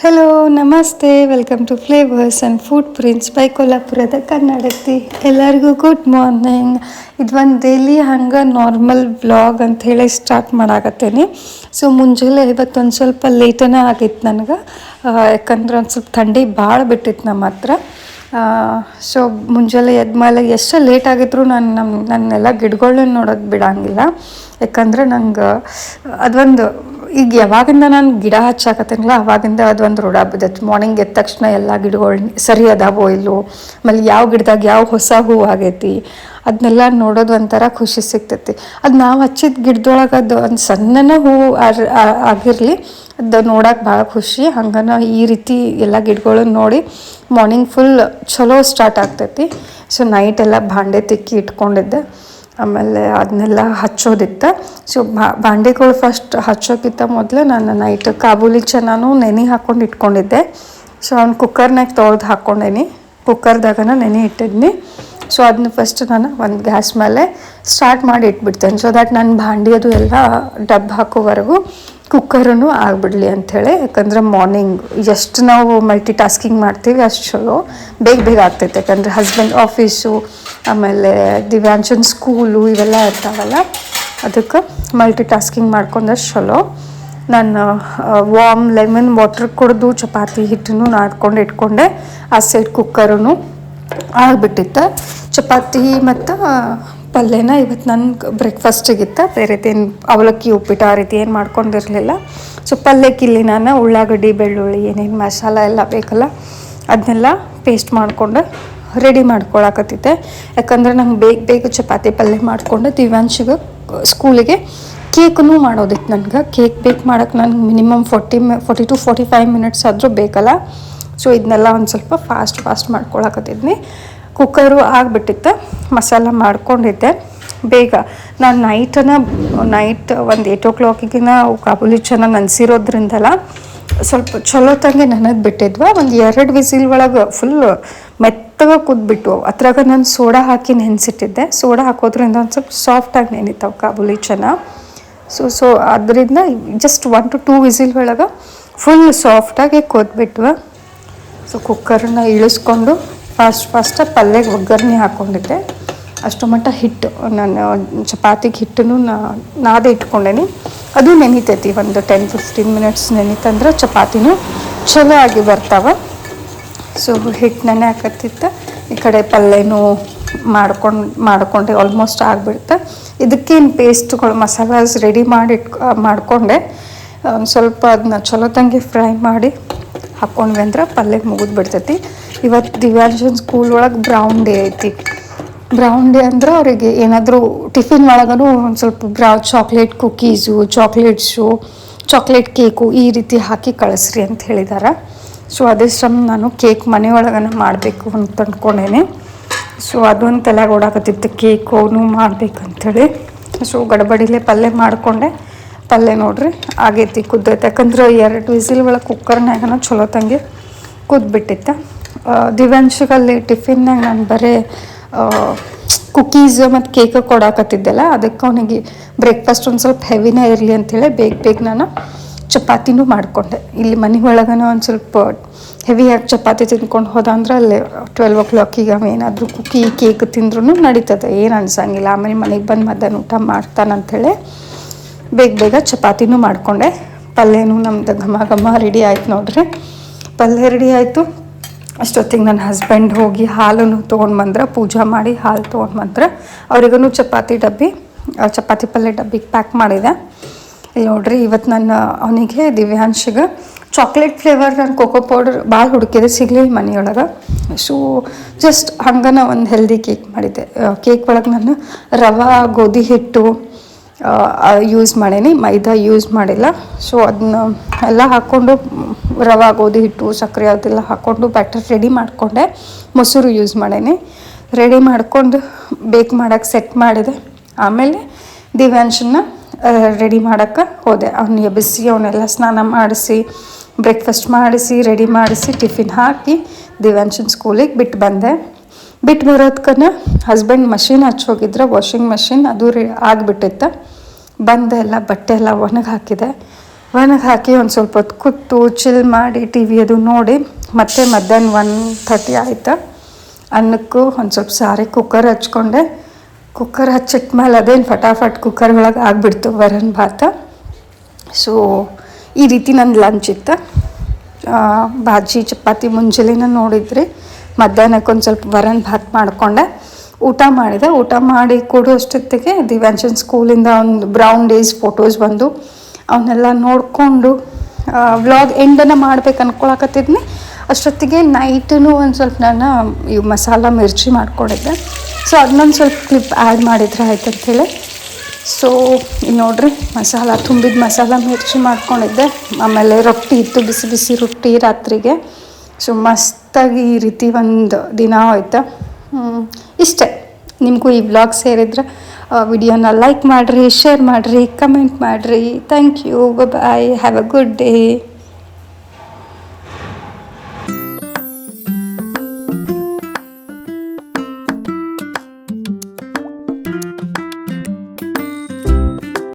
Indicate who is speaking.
Speaker 1: Hello ನಮಸ್ತೆ, welcome to flavours and food prints by ಕೊಲ್ಲಾಪುರದ ಕನ್ನಡತಿ. ಎಲ್ಲರಿಗೂ ಗುಡ್ ಮಾರ್ನಿಂಗ್. ಇದು ಒಂದು ಡೈಲಿ ಹಂಗೆ ನಾರ್ಮಲ್ ವ್ಲಾಗ್ ಅಂಥೇಳಿ ಸ್ಟಾರ್ಟ್ ಮಾಡಾಕತ್ತೀನಿ. ಸೊ ಮುಂಜಾನೆ ಇವತ್ತೊಂದು ಸ್ವಲ್ಪ ಲೇಟನೇ ಆಗಿತ್ತು ನನಗೆ, ಯಾಕಂದ್ರೆ ಒಂದು ಸ್ವಲ್ಪ ಥಂಡಿ ಭಾಳ ಬಿಟ್ಟಿತ್ತು ನಮ್ಮ ಹತ್ರ. ಸೊ ಮುಂಜಾನೆ ಎದ್ಮೇಲೆ ಎಷ್ಟು ಲೇಟ್ ಆಗಿದ್ರು ನನ್ನೆಲ್ಲ ಗಿಡಗಳನ್ನ ನೋಡೋದು ಬಿಡೋಂಗಿಲ್ಲ. ಯಾಕಂದ್ರೆ ನಂಗೆ ಅದೊಂದು ಈಗ ಯಾವಾಗಿಂದ ನಾನು ಗಿಡ ಹಚ್ಚಾಕತ್ತೀನಲ್ಲ ಅವಾಗಿಂದ ಅದೊಂದು ರೂಢ ಬಿದ್ದೈತೆ. ಮಾರ್ನಿಂಗ್ ಎದ್ದ ತಕ್ಷಣ ಎಲ್ಲ ಗಿಡಗಳು ಸರಿ ಅದಾವೋ ಇಲ್ಲೋ, ಆಮೇಲೆ ಯಾವ ಗಿಡದಾಗ ಯಾವ ಹೊಸ ಹೂವು ಆಗೈತಿ ಅದನ್ನೆಲ್ಲ ನೋಡೋದು ಒಂಥರ ಖುಷಿ ಸಿಗ್ತೈತಿ. ಅದು ನಾವು ಹಚ್ಚಿದ ಗಿಡದೊಳಗೆ ಅದು ಒಂದು ಸಣ್ಣನ ಹೂವು ಆಗಿರಲಿ, ಅದು ನೋಡೋಕೆ ಭಾಳ ಖುಷಿ. ಹಂಗನ ಈ ರೀತಿ ಎಲ್ಲ ಗಿಡಗಳನ್ನ ನೋಡಿ ಮಾರ್ನಿಂಗ್ ಫುಲ್ ಚಲೋ ಸ್ಟಾರ್ಟ್ ಆಗ್ತೈತಿ. ಸೊ ನೈಟ್ ಎಲ್ಲ ಭಾಂಡೆ ತಿಕ್ಕಿ ಇಟ್ಕೊಂಡಿದ್ದೆ, ಆಮೇಲೆ ಅದನ್ನೆಲ್ಲ ಹಚ್ಚೋದಿತ್ತು. ಸೊ ಬಾಂಡೆಗಳು ಫಸ್ಟ್ ಹಚ್ಚೋಕ್ಕಿಂತ ಮೊದಲು ನಾನು ನೈಟ್ ಕಾಬೂಲಿ ಚೆನ್ನಾನು ನೆನೆ ಹಾಕ್ಕೊಂಡು ಇಟ್ಕೊಂಡಿದ್ದೆ. ಸೊ ಅವ್ನು ಕುಕ್ಕರ್ನಾಗ ತೊಳೆದು ಹಾಕ್ಕೊಂಡೇನಿ, ಕುಕ್ಕರ್ದಾಗನ ನೆನೆ ಇಟ್ಟಿದ್ನಿ. ಸೊ ಅದನ್ನ ಫಸ್ಟ್ ನಾನು ಒಂದು ಗ್ಯಾಸ್ ಮೇಲೆ ಸ್ಟಾರ್ಟ್ ಮಾಡಿ ಇಟ್ಬಿಡ್ತೇನೆ, ಸೊ ದ್ಯಾಟ್ ನಾನು ಬಾಂಡೆ ಅದು ಎಲ್ಲ ಡಬ್ಬ ಹಾಕೋವರೆಗೂ ಕುಕ್ಕರೂ ಆಗಿಬಿಡ್ಲಿ ಅಂಥೇಳಿ. ಯಾಕಂದ್ರೆ ಮಾರ್ನಿಂಗ್ ಎಷ್ಟು ನಾವು ಮಲ್ಟಿ ಟಾಸ್ಕಿಂಗ್ ಮಾಡ್ತೀವಿ ಅಷ್ಟು ಚಲೋ ಬೇಗ ಆಗ್ತೈತೆ. ಯಾಕಂದರೆ ಹಸ್ಬೆಂಡ್ ಆಫೀಸು, ಆಮೇಲೆ ದಿವ್ಯಾಂಶನ್ ಸ್ಕೂಲು ಇವೆಲ್ಲ ಇರ್ತಾವಲ್ಲ, ಅದಕ್ಕೆ ಮಲ್ಟಿ ಟಾಸ್ಕಿಂಗ್ ಮಾಡ್ಕೊಂಡಷ್ಟು ಚಲೋ. ನಾನು ವಾಮ್ ಲೆಮನ್ ವಾಟ್ರ್ ಕುಡಿದು ಚಪಾತಿ ಹಿಟ್ಟನ್ನು ನಾದ್ಕೊಂಡು ಇಟ್ಕೊಂಡೆ. ಆ ಸೈಡ್ ಕುಕ್ಕರೂ ಆಗಿಬಿಟ್ಟಿತ್ತು. ಚಪಾತಿ ಮತ್ತು ಪಲ್ಯನ ಇವತ್ತು ನನಗೆ ಬ್ರೇಕ್ಫಾಸ್ಟಿಗಿತ್ತು. ಬೇರೆದೇನು ಅವಲಕ್ಕಿ ಉಪ್ಪಿಟ್ಟು ಆ ರೀತಿ ಏನು ಮಾಡ್ಕೊಂಡಿರಲಿಲ್ಲ. ಸೊ ಪಲ್ಯಕ್ಕೆ ಇಲ್ಲಿ ನಾನು ಉಳ್ಳಾಗಡ್ಡಿ ಬೆಳ್ಳುಳ್ಳಿ ಏನೇನು ಮಸಾಲ ಎಲ್ಲ ಬೇಕಲ್ಲ ಅದನ್ನೆಲ್ಲ ಪೇಸ್ಟ್ ಮಾಡಿಕೊಂಡು ರೆಡಿ ಮಾಡ್ಕೊಳಕತ್ತಿದ್ದೆ. ಯಾಕಂದ್ರೆ ನಂಗೆ ಬೇಗ ಚಪಾತಿ ಪಲ್ಯ ಮಾಡಿಕೊಂಡು ದಿವ್ಯಾಂಶಿಗೆ ಸ್ಕೂಲಿಗೆ ಕೇಕೂ ಮಾಡೋದಿತ್ತು. ನನಗೆ ಕೇಕ್ ಬೇಕ್ ಮಾಡೋಕ್ಕೆ ನನಗೆ ಮಿನಿಮಮ್ 40 to 45 ಮಿನಿಟ್ಸ್ ಆದರೂ ಬೇಕಲ್ಲ. ಸೊ ಇದನ್ನೆಲ್ಲ ಒಂದು ಸ್ವಲ್ಪ ಫಾಸ್ಟ್ ಮಾಡ್ಕೊಳಕತ್ತಿದ್ನಿ. ಕುಕ್ಕರು ಆಗಿಬಿಟ್ಟಿತ್ತು, ಮಸಾಲ ಮಾಡ್ಕೊಂಡಿದ್ದೆ ಬೇಗ. ನಾನು ನೈಟ್ ಒಂದು 8 o'clock ಕಾಬೂಲಿ ಚೆನ್ನಾಗಿ ನೆನೆಸಿರೋದ್ರಿಂದಲ್ಲ ಸ್ವಲ್ಪ ಚಲೋ ತಂಗೆ ನನಗೆ ಬಿಟ್ಟಿದ್ವ. ಒಂದು 2 ವಿಸಿಲ್ ಒಳಗೆ ಫುಲ್ ಮೆತ್ತಗೆ ಕುದ್ಬಿಟ್ಟು ಅದ್ರಾಗ ನಾನು ಸೋಡಾ ಹಾಕಿ ನೆನೆಸಿಟ್ಟಿದ್ದೆ. ಸೋಡಾ ಹಾಕೋದ್ರಿಂದ ಒಂದು ಸ್ವಲ್ಪ ಸಾಫ್ಟಾಗಿ ನೆನಿತಾವೆ ಕಾಬೂಲಿ ಚೆನ್ನಾಗಿ. ಸೊ ಅದರಿಂದ ಜಸ್ಟ್ 1 to 2 ವಿಸಿಲ್ ಒಳಗೆ ಫುಲ್ ಸಾಫ್ಟಾಗಿ ಕೊದ್ಬಿಟ್ವ. ಸೊ ಕುಕ್ಕರನ್ನ ಇಳಿಸ್ಕೊಂಡು ಫಾಸ್ಟ್ ಪಲ್ಯಗೆ ಒಗ್ಗರಣೆ ಹಾಕ್ಕೊಂಡಿದ್ದೆ. ಅಷ್ಟು ಮಟ್ಟ ಹಿಟ್ಟು ನಾನು ಚಪಾತಿಗೆ ಹಿಟ್ಟನ್ನು ನಾದೇ ಇಟ್ಕೊಂಡೇನಿ. ಅದು ನೆನಿತೈತಿ ಒಂದು 10-15 ಮಿನಿಟ್ಸ್ ನೆನಿತಂದ್ರೆ ಚಪಾತಿನೂ ಚಲೋ ಆಗಿ ಬರ್ತಾವೆ. ಸೊ ಹಿಟ್ಟು ನೆನೆ ಹಾಕತ್ತಿತ್ತು, ಈ ಕಡೆ ಪಲ್ಯನೂ ಮಾಡ್ಕೊಂಡೆ ಆಲ್ಮೋಸ್ಟ್ ಆಗಿಬಿಡುತ್ತೆ. ಇದಕ್ಕೇನು ಪೇಸ್ಟ್ಗಳು ಮಸಾಲಾಸ್ ರೆಡಿ ಮಾಡಿಕೊಂಡೆ. ಒಂದು ಸ್ವಲ್ಪ ಅದನ್ನ ಚಲೋ ತಂಗಿ ಫ್ರೈ ಮಾಡಿ ಹಾಕ್ಕೊಂಡ್ವಿ ಅಂದ್ರೆ ಪಲ್ಯಕ್ಕೆ ಮುಗಿದು ಬಿಡ್ತೈತಿ. ಇವತ್ತು ದಿವ್ಯಾಂಶನ್ ಸ್ಕೂಲ್ ಒಳಗೆ ಬ್ರೌನ್ ಡೇ ಐತಿ. ಬ್ರೌನ್ ಡೇ ಅಂದ್ರೆ ಅವರಿಗೆ ಏನಾದರೂ ಟಿಫಿನ್ ಒಳಗೂ ಒಂದು ಸ್ವಲ್ಪ chocolate cookies, chocolates, chocolate cake ಈ ರೀತಿ ಹಾಕಿ ಕಳಿಸ್ರಿ ಅಂತ ಹೇಳಿದ್ದಾರೆ. ಸೊ ಅದೇ ನಾನು ಕೇಕ್ ಮನೆಯೊಳಗನ ಮಾಡಬೇಕು ಅಂತ ಅಂದ್ಕೊಂಡೇನೆ. ಸೊ ಅದೊಂದು ತಲೆಗೆ ಓಡಾಕತ್ತಿತ್ತು, ಕೇಕ್ ಅವನು ಮಾಡ್ಬೇಕಂಥೇಳಿ. ಸೊ ಗಡಬಡಿಲೇ ಪಲ್ಯ ಮಾಡಿಕೊಂಡೆ. ಪಲ್ಯ ನೋಡ್ರಿ ಆಗೈತಿ, ಕುದ್ದೈತೆ. ಯಾಕಂದ್ರೆ 2 ವಿಸಿಲ್ ಒಳಗೆ ಕುಕ್ಕರ್ನಾಗನ ಚಲೋ ತಂಗಿ ಕುದ್ಬಿಟ್ಟಿತ್ತು. ದಿವ್ಯಾಂಶಗಲ್ಲಿ ಟಿಫಿನ್ನಾಗ ನಾನು ಬರೀ ಕುಕ್ಕೀಸ್ ಮತ್ತು ಕೇಕ್ ಕೊಡಾಕತ್ತಿದ್ದೆಲ್ಲ, ಅದಕ್ಕೆ ಅವನಿಗೆ ಬ್ರೇಕ್ಫಾಸ್ಟ್ ಒಂದು ಸ್ವಲ್ಪ ಹೆವಿನೇ ಇರಲಿ ಅಂಥೇಳಿ ಬೇಗ ನಾನು ಚಪಾತಿನೂ ಮಾಡಿಕೊಂಡೆ. ಇಲ್ಲಿ ಮನೆ ಒಳಗನ ಒಂದು ಸ್ವಲ್ಪ ಹೆವಿಯಾಗಿ ಚಪಾತಿ ತಿಂದ್ಕೊಂಡು ಹೋದ ಅಂದ್ರೆ ಅಲ್ಲಿ 12 o'clock ಏನಾದರೂ ಕೇಕ್ ತಿಂದ್ರೂ ನಡೀತದೆ, ಏನು ಅನ್ಸಂಗಿಲ್ಲ. ಆಮೇಲೆ ಮನೆಗೆ ಬಂದು ಮಧ್ಯಾಹ್ನ ಊಟ ಮಾಡ್ತಾನಂಥೇಳಿ ಬೇಗ ಚಪಾತಿನೂ ಮಾಡಿಕೊಂಡೆ. ಪಲ್ಯನೂ ನಮ್ದು ಘಮ ರೆಡಿ ಆಯ್ತು ನೋಡ್ರಿ. ಪಲ್ಯ ರೆಡಿ ಆಯಿತು. ಅಷ್ಟೊತ್ತಿಗೆ ನನ್ನ ಹಸ್ಬೆಂಡ್ ಹೋಗಿ ಹಾಲನ್ನು ತೊಗೊಂಡು ಬಂದ್ರೆ, ಪೂಜೆ ಮಾಡಿ ಹಾಲು ತೊಗೊಂಡು ಬಂದ್ರೆ ಅವ್ರಿಗೂ ಚಪಾತಿ ಪಲ್ಯ ಡಬ್ಬಿಗೆ ಪ್ಯಾಕ್ ಮಾಡಿದೆ. ಇಲ್ಲಿ ನೋಡ್ರಿ, ಇವತ್ತು ನಾನು ಅವನಿಗೆ ದಿವ್ಯಾಂಶಿಗೆ ಚಾಕ್ಲೇಟ್ ಫ್ಲೇವರ್ ನಾನು ಕೋಕೋ ಪೌಡರ್ ಭಾಳ ಹುಡುಕಿದೆ, ಸಿಗಲಿಲ್ಲ ಮನೆಯೊಳಗೆ. ಸೊ ಜಸ್ಟ್ ಹಂಗನ ಒಂದು ಹೆಲ್ದಿ ಕೇಕ್ ಮಾಡಿದ್ದೆ. ಕೇಕ್ ಒಳಗೆ ನಾನು ರವೆ ಗೋಧಿ ಹಿಟ್ಟು ಯೂಸ್ ಮಾಡೀನಿ, ಮೈದಾ ಯೂಸ್ ಮಾಡಿಲ್ಲ. ಸೊ ಅದನ್ನ ಎಲ್ಲ ಹಾಕ್ಕೊಂಡು ರವೆ ಗೋಧಿ ಹಿಟ್ಟು ಸಕ್ಕರೆ ಅದೆಲ್ಲ ಹಾಕ್ಕೊಂಡು ಬ್ಯಾಟರ್ ರೆಡಿ ಮಾಡಿಕೊಂಡೆ. ಮೊಸರು ಯೂಸ್ ಮಾಡೀನಿ. ರೆಡಿ ಮಾಡ್ಕೊಂಡು ಬೇಕ್ ಮಾಡೋಕ್ಕೆ ಸೆಟ್ ಮಾಡಿದೆ. ಆಮೇಲೆ ದಿವ್ಯಾಂಶನ್ನ ರೆಡಿ ಮಾಡೋಕ್ಕೆ ಹೋದೆ. ಅವ್ನು ಎಬ್ಬಿಸಿ ಅವನ್ನೆಲ್ಲ ಸ್ನಾನ ಮಾಡಿಸಿ ಬ್ರೇಕ್ಫಾಸ್ಟ್ ಮಾಡಿಸಿ ರೆಡಿ ಮಾಡಿಸಿ ಟಿಫಿನ್ ಹಾಕಿ ದಿವ್ಯಾಂಶನ್ ಸ್ಕೂಲಿಗೆ ಬಿಟ್ಟು ಬಂದೆ. ಬಿಟ್ಟು ಬರೋದ್ಕನ ಹಸ್ಬೆಂಡ್ ಮಷಿನ್ ಹಚ್ಚೋಗಿದ್ರೆ, ವಾಷಿಂಗ್ ಮಷಿನ್ ಅದು ಆಗಿಬಿಟ್ಟಿತ್ತು. ಬಂದೆ ಎಲ್ಲ ಬಟ್ಟೆ ಎಲ್ಲ ಒಣಗಿ ಹಾಕಿದೆ. ಒಣಗಿ ಹಾಕಿ ಒಂದು ಸ್ವಲ್ಪ ಹೊತ್ತು ಕೂತು ಚಿಲ್ ಮಾಡಿ ಟಿ ವಿ ಅದು ನೋಡಿ ಮತ್ತೆ ಮಧ್ಯಾಹ್ನ 1:30 ಆಯಿತು. ಅನ್ನಕ್ಕೂ ಒಂದು ಸ್ವಲ್ಪ ಸಾರಿ ಕುಕ್ಕರ್ ಹಚ್ಕೊಂಡೆ. ಕುಕ್ಕರ್ ಹಚ್ಚಿಟ್ಮೇಲೆ ಅದೇನು ಫಟಾಫಟ್ ಕುಕ್ಕರ್ ಒಳಗೆ ಆಗಿಬಿಡ್ತು ವರನ್ ಭಾತ. ಸೊ ಈ ರೀತಿ ನನ್ನ ಲಂಚ್ ಇತ್ತು. ಬಾಜಿ ಚಪಾತಿ ಮುಂಜಾನೆನ ನೋಡಿದ್ರಿ. ಮಧ್ಯಾಹ್ನಕ್ಕೆ ಒಂದು ಸ್ವಲ್ಪ ವರನ್ ಭಾತ್ ಮಾಡಿಕೊಂಡೆ, ಊಟ ಮಾಡಿದೆ. ಊಟ ಮಾಡಿ ಕೊಡೋ ಅಷ್ಟೊತ್ತಿಗೆ ದಿವ್ಯಾಂಶನ್ ಸ್ಕೂಲಿಂದ ಒಂದು ಬ್ರೌನ್ ಡೇಸ್ ಫೋಟೋಸ್ ಬಂದು ಅವನ್ನೆಲ್ಲ ನೋಡಿಕೊಂಡು ವ್ಲಾಗ್ ಎಂಡನ್ನು ಮಾಡ್ಬೇಕು ಅಂದ್ಕೊಳಕತ್ತಿದ್ನಿ. ಅಷ್ಟೊತ್ತಿಗೆ ನೈಟೂ ಒಂದು ಸ್ವಲ್ಪ ನಾನು ಇವು ಮಸಾಲ ಮಿರ್ಚಿ ಮಾಡ್ಕೊಂಡಿದ್ದೆ. ಸೊ ಅದನ್ನೊಂದು ಸ್ವಲ್ಪ ಕ್ಲಿಪ್ ಆ್ಯಡ್ ಮಾಡಿದ್ರೆ ಆಯ್ತು ಅಂಥೇಳಿ. ಸೊ ಇಲ್ಲಿ ನೋಡ್ರಿ ಮಸಾಲ ತುಂಬಿದ ಮಸಾಲ ಮಿರ್ಚಿ ಮಾಡ್ಕೊಂಡಿದ್ದೆ. ಆಮೇಲೆ ರೊಟ್ಟಿ ಇತ್ತು, ಬಿಸಿ ಬಿಸಿ ರೊಟ್ಟಿ ರಾತ್ರಿಗೆ. ಸೊ ಮಸ್ತಾಗಿ ಈ ರೀತಿ ಒಂದು ದಿನ ಹೋಯ್ತು. ಇಷ್ಟೇ. ನಿಮಗೂ ಈ ವ್ಲಾಗ್ ಸೇರಿದ್ರೆ ವಿಡಿಯೋನ ಲೈಕ್ ಮಾಡಿರಿ, ಶೇರ್ ಮಾಡಿರಿ, ಕಮೆಂಟ್ ಮಾಡಿರಿ. Thank you. Bye. Have a good day.